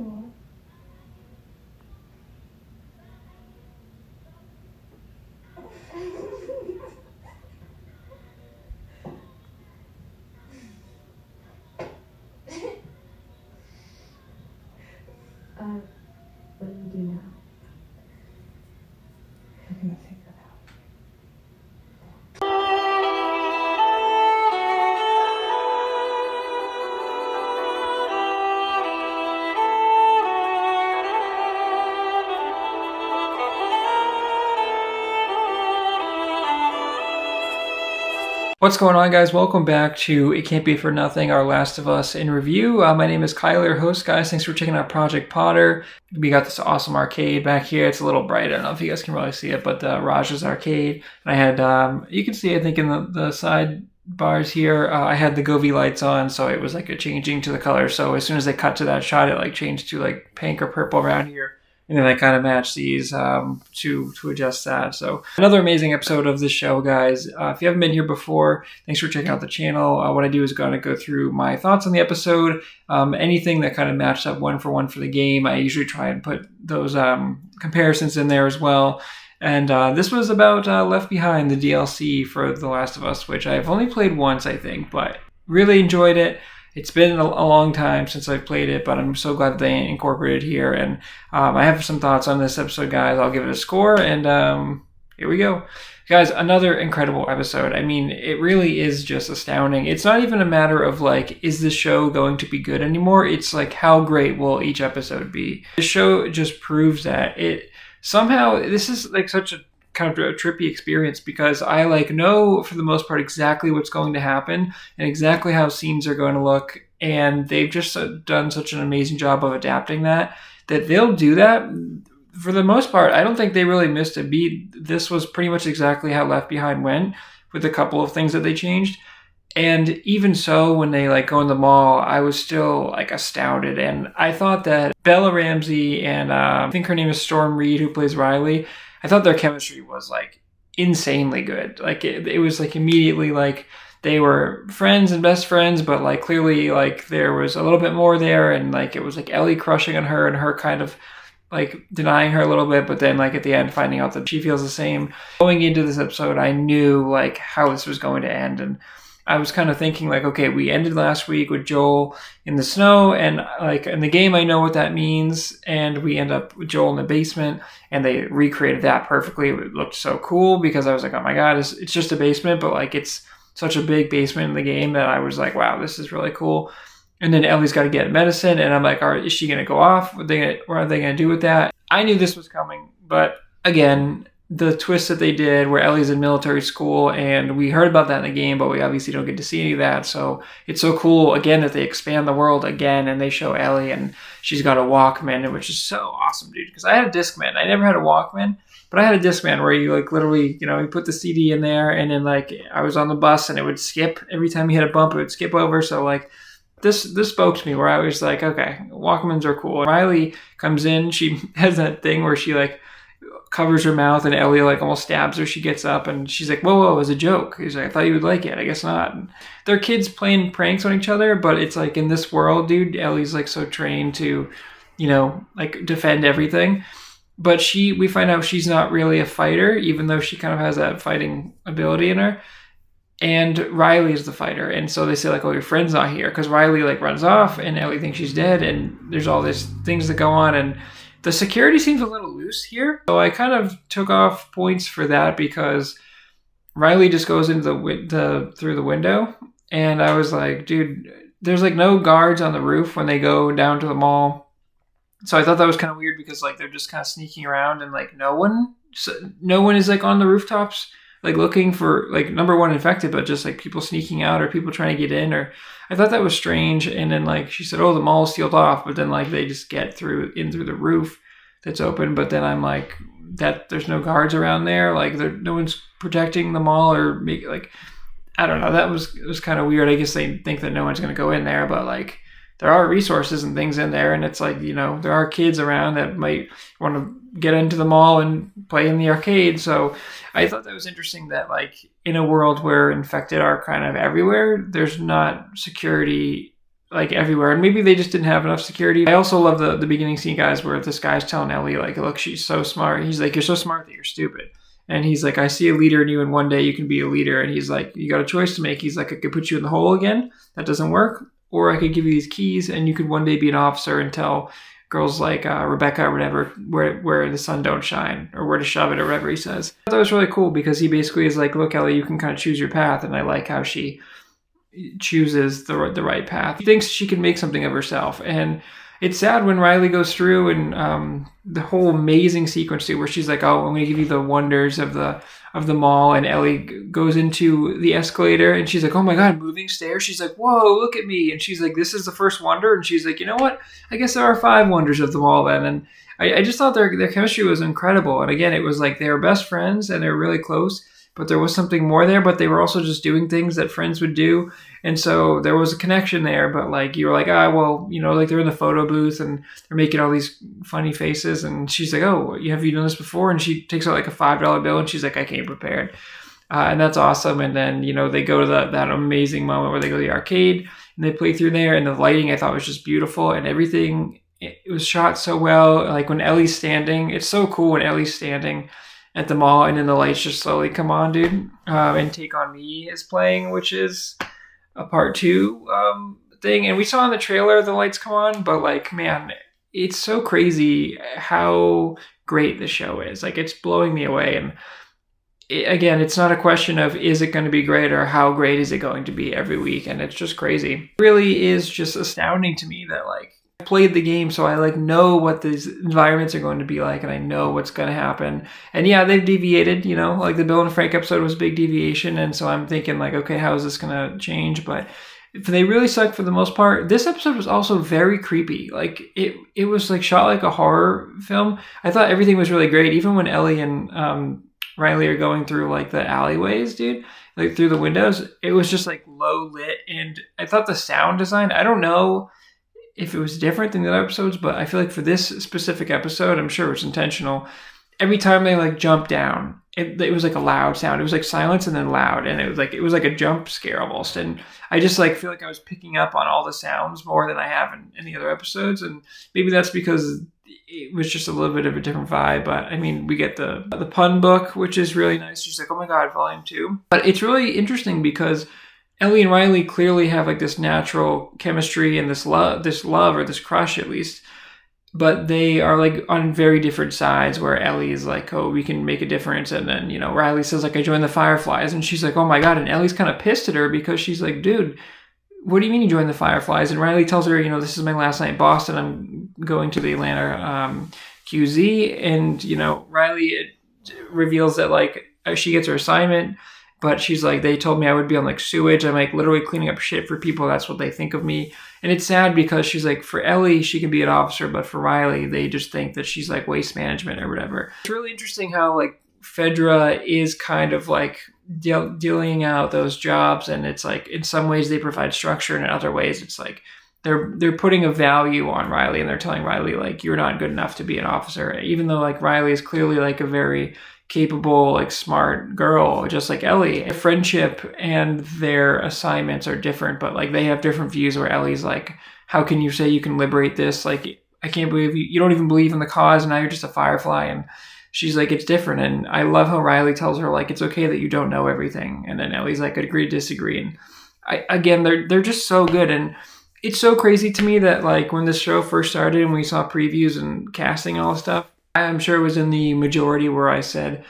Sure. What do you do now? I'm gonna take that out. What's going on, guys? Welcome back to It Can't Be For Nothing, Our Last of Us in Review. My name is Kyler, your host, guys. Thanks for checking out Project Potter. We got this awesome arcade back here. It's a little bright. I don't know if you guys can really see it, but Raj's Arcade. And I had, you can see, I think, in the side bars here, I had the Govee lights on, so it was like a changing to the color. So as soon as they cut to that shot, it like changed to like pink or purple around here. And then I kind of match these to adjust that. So another amazing episode of this show, guys. If you haven't been here before, thanks for checking out the channel. What I do is going to go through my thoughts on the episode, anything that kind of matched up one for one for the game. I usually try and put those comparisons in there as well. And this was about Left Behind, the DLC for The Last of Us, which I've only played once, I think, but really enjoyed it. It's been a long time since I've played it, but I'm so glad they incorporated it here. And I have some thoughts on this episode, guys. I'll give it a score, and here we go. Guys, another incredible episode. I mean, it really is just astounding. It's not even a matter of, like, is this show going to be good anymore? It's like, how great will each episode be? The show just proves that. This is, like, such a kind of a trippy experience because I know for the most part exactly what's going to happen and exactly how scenes are going to look, and they've just done such an amazing job of adapting that they'll do that for the most part. I don't think they really missed a beat. This was pretty much exactly how Left Behind went, with a couple of things that they changed. And even so, when they go in the mall, I was still astounded. And I thought that Bella Ramsey and I think her name is Storm Reed, who plays Riley, I thought their chemistry was insanely good. It was immediately they were friends and best friends, but clearly there was a little bit more there, and it was Ellie crushing on her and her kind of denying her a little bit, but then at the end finding out that she feels the same. Going into this episode, I knew how this was going to end, and I was kind of thinking okay, we ended last week with Joel in the snow, and in the game I know what that means, and we end up with Joel in the basement, and they recreated that perfectly. It looked so cool because I was oh my god, it's just a basement, but it's such a big basement in the game that I was wow, this is really cool. And then Ellie's got to get medicine, and I'm all right, is she going to go off? What are they going to do with that? I knew this was coming, but again, the twist that they did where Ellie's in military school, and we heard about that in the game, but we obviously don't get to see any of that. So it's so cool, again, that they expand the world again, and they show Ellie, and she's got a Walkman, which is so awesome, dude, because I had a Discman. I never had a Walkman, but I had a Discman where you literally, you put the CD in there, and then I was on the bus, and it would skip. Every time you hit a bump, it would skip over. So this spoke to me, where I was okay, Walkmans are cool. Riley comes in, she has that thing where she covers her mouth, and Ellie almost stabs her. She gets up, and she's whoa, it was a joke. He's I thought you would like it. I guess not. And they're kids playing pranks on each other, but it's in this world, dude, Ellie's so trained to, defend everything. But we find out she's not really a fighter, even though she kind of has that fighting ability in her. And Riley is the fighter. And so they say oh, your friend's not here, because Riley runs off, and Ellie thinks she's dead, and there's all these things that go on, and the security seems a little loose here. So I kind of took off points for that, because Riley just goes into through the window, and I was dude, there's no guards on the roof when they go down to the mall. So I thought that was kind of weird, because they're just kind of sneaking around, and no one is on the rooftops looking for number one infected, but just people sneaking out, or people trying to get in. Or I thought that was strange. And then she said, oh, the mall's sealed off, but then they just get through the roof that's open. But then I'm that there's no guards around there, no one's protecting the mall, or I don't know, it was kind of weird. I guess they think that no one's going to go in there, but there are resources and things in there, and it's there are kids around that might want to get into the mall and play in the arcade. So I thought that was interesting that in a world where infected are kind of everywhere, there's not security like everywhere, and maybe they just didn't have enough security. I also love the beginning scene, guys, where this guy's telling Ellie, like, look, she's so smart. He's like, you're so smart that you're stupid. And he's like, I see a leader in you, and one day you can be a leader. And he's like, you got a choice to make. He's like, I could put you in the hole again. That doesn't work. Or I could give you these keys, and you could one day be an officer and tell girls like Rebecca or whatever where the sun don't shine, or where to shove it, or whatever he says. That was really cool, because he basically is like, look, Ellie, you can kind of choose your path. And I like how she chooses the right path. She thinks she can make something of herself. And it's sad when Riley goes through and the whole amazing sequence too, where she's like, oh, I'm going to give you the wonders of the mall. And Ellie goes into the escalator and she's like, oh my God, moving stairs. She's like, whoa, look at me. And she's like, this is the first wonder. And she's like, you know what? I guess there are 5 wonders of the mall then. And I just thought their chemistry was incredible. And again, it was like they were best friends and they were really close, but there was something more there, but they were also just doing things that friends would do. And so there was a connection there, but like, you were like, well, like they're in the photo booth and they're making all these funny faces. And she's like, oh, have you done this before? And she takes out like a $5 bill and she's like, I came prepared. And that's awesome. And then, they go to that amazing moment where they go to the arcade and they play through there, and the lighting I thought was just beautiful, and everything, it was shot so well. Like when Ellie's standing, it's so cool when Ellie's standing at the mall and then the lights just slowly come on, dude. And Take On Me is playing, which is a part 2 thing. And we saw in the trailer the lights come on, but like, man, it's so crazy how great the show is. Like, it's blowing me away. And again, it's not a question of is it going to be great or how great is it going to be every week. And it's just crazy. It really is just astounding to me that like, I played the game, so I like know what these environments are going to be like, and I know what's going to happen. And yeah, they've deviated, like the Bill and Frank episode was a big deviation, and so I'm thinking like, okay, how is this going to change? But they really suck for the most part. This episode was also very creepy. Like it was like shot like a horror film. I thought everything was really great, even when Ellie and Riley are going through like the alleyways, dude, like through the windows. It was just like low lit, and I thought the sound design, I don't know if it was different than the other episodes, but I feel like for this specific episode, I'm sure it's intentional. Every time they like jump down, it was like a loud sound. It was like silence and then loud, and it was like a jump scare almost. And I just like feel like I was picking up on all the sounds more than I have in any other episodes. And maybe that's because it was just a little bit of a different vibe. But I mean, we get the pun book, which is really nice. She's like, oh my God, volume 2. But it's really interesting because Ellie and Riley clearly have like this natural chemistry and this love or this crush at least, but they are like on very different sides, where Ellie is like, oh, we can make a difference. And then, Riley says like, I joined the Fireflies, and she's like, oh my God. And Ellie's kind of pissed at her because she's like, dude, what do you mean you joined the Fireflies? And Riley tells her, this is my last night in Boston. I'm going to the Atlanta QZ. And, Riley reveals that like she gets her assignment, but she's like, they told me I would be on like sewage. I'm like literally cleaning up shit for people. That's what they think of me. And it's sad because she's like, for Ellie, she can be an officer, but for Riley, they just think that she's like waste management or whatever. It's really interesting how like Fedra is kind of like dealing out those jobs. And it's like, in some ways they provide structure, and in other ways it's like, they're putting a value on Riley, and they're telling Riley like, you're not good enough to be an officer. Even though like Riley is clearly like a very capable, like smart girl, just like Ellie. Their friendship and their assignments are different, but like they have different views, where Ellie's like, how can you say you can liberate this? Like, I can't believe you don't even believe in the cause, and now you're just a Firefly. And she's like, it's different. And I love how Riley tells her like, it's okay that you don't know everything. And then Ellie's like, agree to disagree. And they're just so good. And it's so crazy to me that like when this show first started and we saw previews and casting and all this stuff, I'm sure it was in the majority where I said,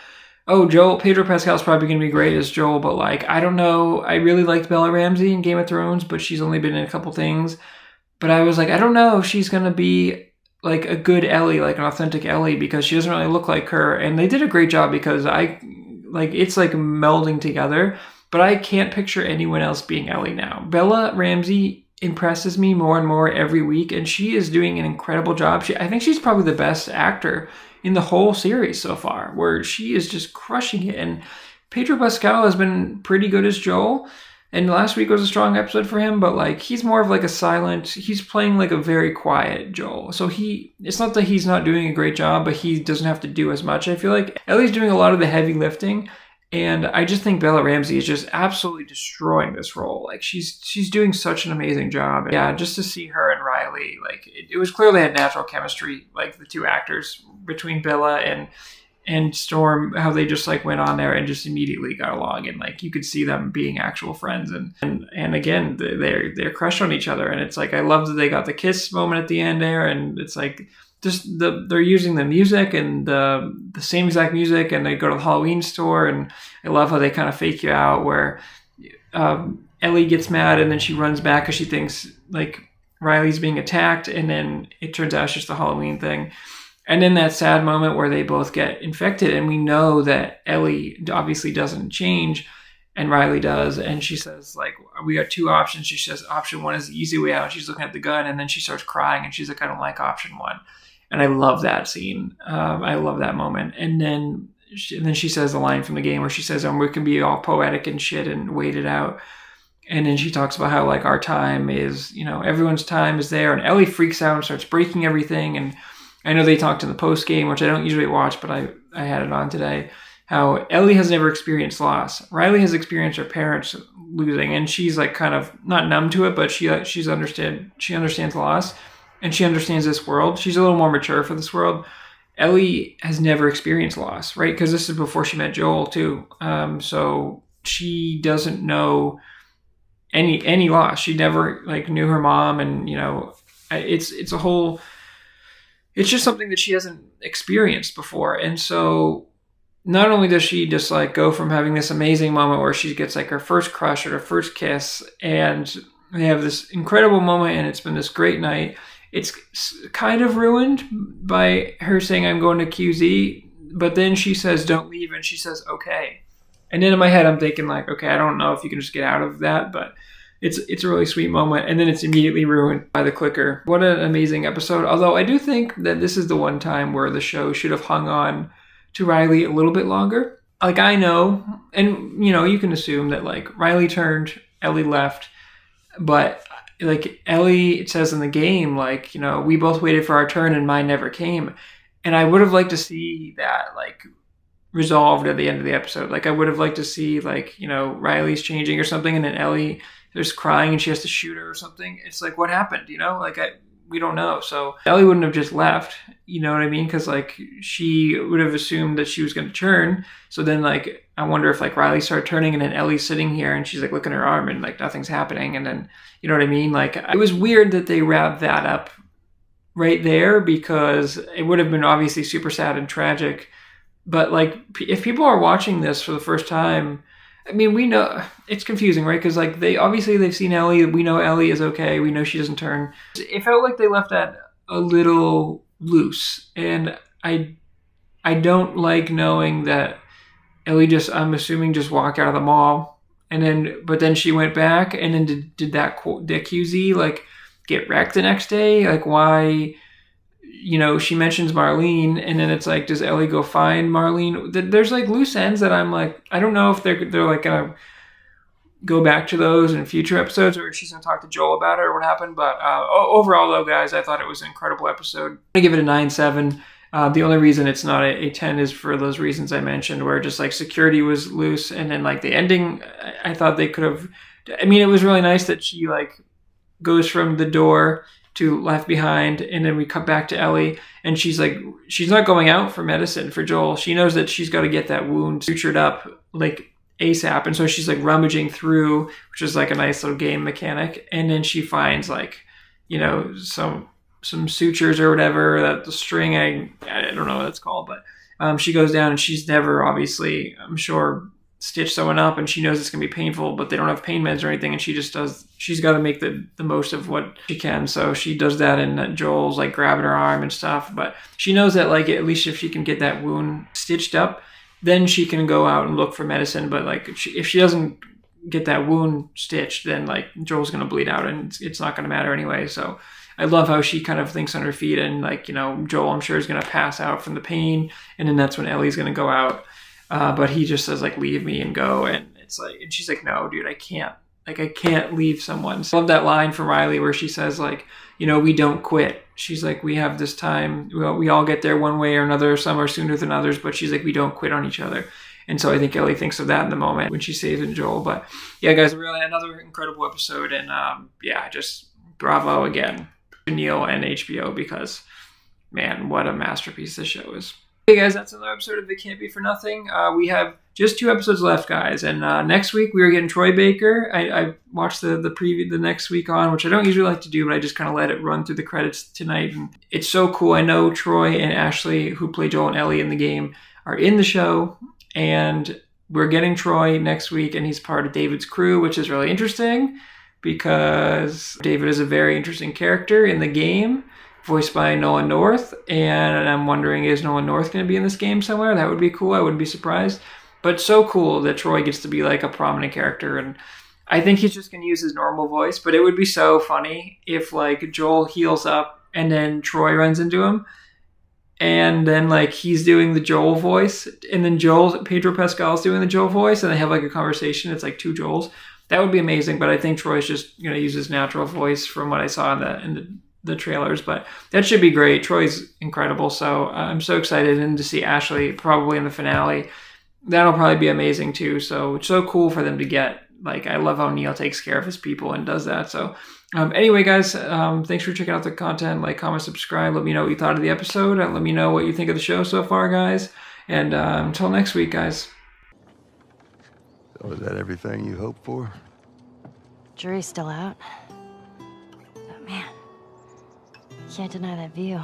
oh, Pedro Pascal's probably going to be great as Joel, but like, I don't know. I really liked Bella Ramsey in Game of Thrones, but she's only been in a couple things. But I was like, I don't know if she's going to be like a good Ellie, like an authentic Ellie, because she doesn't really look like her. And they did a great job, because it's like melding together, but I can't picture anyone else being Ellie now. Bella Ramsey impresses me more and more every week, and she is doing an incredible job. I think she's probably the best actor in the whole series so far, where she is just crushing it. And Pedro Pascal has been pretty good as Joel, and last week was a strong episode for him, but like he's more of like he's playing like a very quiet Joel. So it's not that he's not doing a great job, but he doesn't have to do as much. I feel like Ellie's doing a lot of the heavy lifting, And I just think Bella Ramsey is just absolutely destroying this role. Like she's doing such an amazing job. Yeah, just to see her and Riley, like it was clearly had natural chemistry, like the two actors between Bella and Storm, how they just like went on there and just immediately got along, and like you could see them being actual friends, and again they're crushed on each other, and it's like I love that they got the kiss moment at the end there, and it's like just they're using the music and the same exact music, and they go to the Halloween store, and I love how they kind of fake you out where Ellie gets mad and then she runs back because she thinks like Riley's being attacked, and then it turns out it's just the Halloween thing. And then that sad moment where they both get infected, and we know that Ellie obviously doesn't change and Riley does, and she says like, we got two options. She says option one is the easy way out. She's looking at the gun, and then she starts crying and she's like, I don't like option one. And I love that scene. I love that moment. And then she says the line from the game where she says, we can be all poetic and shit and wait it out. And then she talks about how like our time is, everyone's time is there. And Ellie freaks out and starts breaking everything. And I know they talked in the post game, which I don't usually watch, but I had it on today, how Ellie has never experienced loss. Riley has experienced her parents losing, and she's like kind of not numb to it, but she understands loss. And she understands this world. She's a little more mature for this world. Ellie has never experienced loss, right? Because this is before she met Joel too. So she doesn't know any loss. She never like knew her mom, and it's a whole. It's just something that she hasn't experienced before, and so not only does she just like go from having this amazing moment where she gets like her first crush or her first kiss, and they have this incredible moment, and it's been this great night. It's kind of ruined by her saying, I'm going to QZ, but then she says, don't leave, and she says, okay. And then in my head, I'm thinking like, okay, I don't know if you can just get out of that, but it's a really sweet moment, and then it's immediately ruined by the clicker. What an amazing episode. Although I do think that this is the one time where the show should have hung on to Riley a little bit longer. Like I know, and you can assume that like Riley turned, Ellie left, but like Ellie, it says in the game, like, we both waited for our turn and mine never came. And I would have liked to see that like resolved at the end of the episode. Like I would have liked to see like, Riley's changing or something, and then Ellie there's crying and she has to shoot her or something. It's like, what happened? We don't know. So Ellie wouldn't have just left, you know what I mean? Because like she would have assumed that she was going to turn. So then like I wonder if like Riley started turning, and then Ellie's sitting here and she's like looking at her arm and like nothing's happening. And then, you know what I mean? Like it was weird that they wrapped that up right there, because it would have been obviously super sad and tragic. But like if people are watching this for the first time, I mean, we know it's confusing, right? Because like they've seen Ellie. We know Ellie is okay. We know she doesn't turn. It felt like they left that a little loose, and I don't like knowing that Ellie I'm assuming just walked out of the mall, but then she went back, and then did that QZ like get wrecked the next day? Like why? She mentions Marlene, and then it's like, does Ellie go find Marlene? There's like loose ends that I'm like, I don't know if they're like gonna go back to those in future episodes, or if she's gonna talk to Joel about it or what happened. But overall, though, guys, I thought it was an incredible episode. I'm gonna give it a 9.7. The only reason it's not a 10 is for those reasons I mentioned, where just like security was loose, and then like the ending, I thought they could have. I mean, it was really nice that she like goes from the door to Left Behind, and then we cut back to Ellie, and she's not going out for medicine for Joel. She knows that she's got to get that wound sutured up like ASAP, and so she's like rummaging through, which is like a nice little game mechanic, and then she finds like some sutures or whatever, that the string, I don't know what it's called, but she goes down, and she's never obviously, I'm sure, stitch someone up, and she knows it's gonna be painful, but they don't have pain meds or anything, and she's got to make the most of what she can. So she does that, and Joel's like grabbing her arm and stuff, but she knows that like at least if she can get that wound stitched up, then she can go out and look for medicine. But like if she doesn't get that wound stitched, then like Joel's gonna bleed out, and it's not gonna matter anyway. So I love how she kind of thinks on her feet, and like Joel, I'm sure, is gonna pass out from the pain, and then that's when Ellie's gonna go out. But he just says like, leave me and go. And it's like, and she's like, no, dude, I can't leave someone. So I love that line from Riley where she says like, we don't quit. She's like, we have this time. We all get there one way or another. Some are sooner than others, but she's like, we don't quit on each other. And so I think Ellie thinks of that in the moment when she's saving Joel. But yeah, guys, really another incredible episode. And yeah, just bravo again to Neil and HBO, because, man, what a masterpiece this show is. Hey guys, that's another episode of It Can't Be For Nothing. We have just 2 episodes left, guys. And next week we are getting Troy Baker. I watched the preview the next week on, which I don't usually like to do, but I just kind of let it run through the credits tonight. And it's so cool. I know Troy and Ashley, who play Joel and Ellie in the game, are in the show. And we're getting Troy next week, and he's part of David's crew, which is really interesting because David is a very interesting character in the game, voiced by Nolan North. And I'm wondering, is Nolan North going to be in this game somewhere? That would be cool. I wouldn't be surprised. But so cool that Troy gets to be like a prominent character. And I think he's just going to use his normal voice, but it would be so funny if like Joel heals up and then Troy runs into him. And then, like, he's doing the Joel voice, and then Pedro Pascal's doing the Joel voice, and they have, like, a conversation. It's, like, 2 Joels. That would be amazing, but I think Troy's just going to use his natural voice from what I saw in the trailers. But that should be great. Troy's incredible, so I'm so excited. And to see Ashley probably in the finale, that'll probably be amazing, too. So it's so cool for them to get. Like, I love how Neil takes care of his people and does that, so... anyway, guys, thanks for checking out the content. Like, comment, subscribe. Let me know what you thought of the episode. Let me know what you think of the show so far, guys. And until next week, guys. So is that everything you hoped for? Jury's still out. But man, can't deny that view.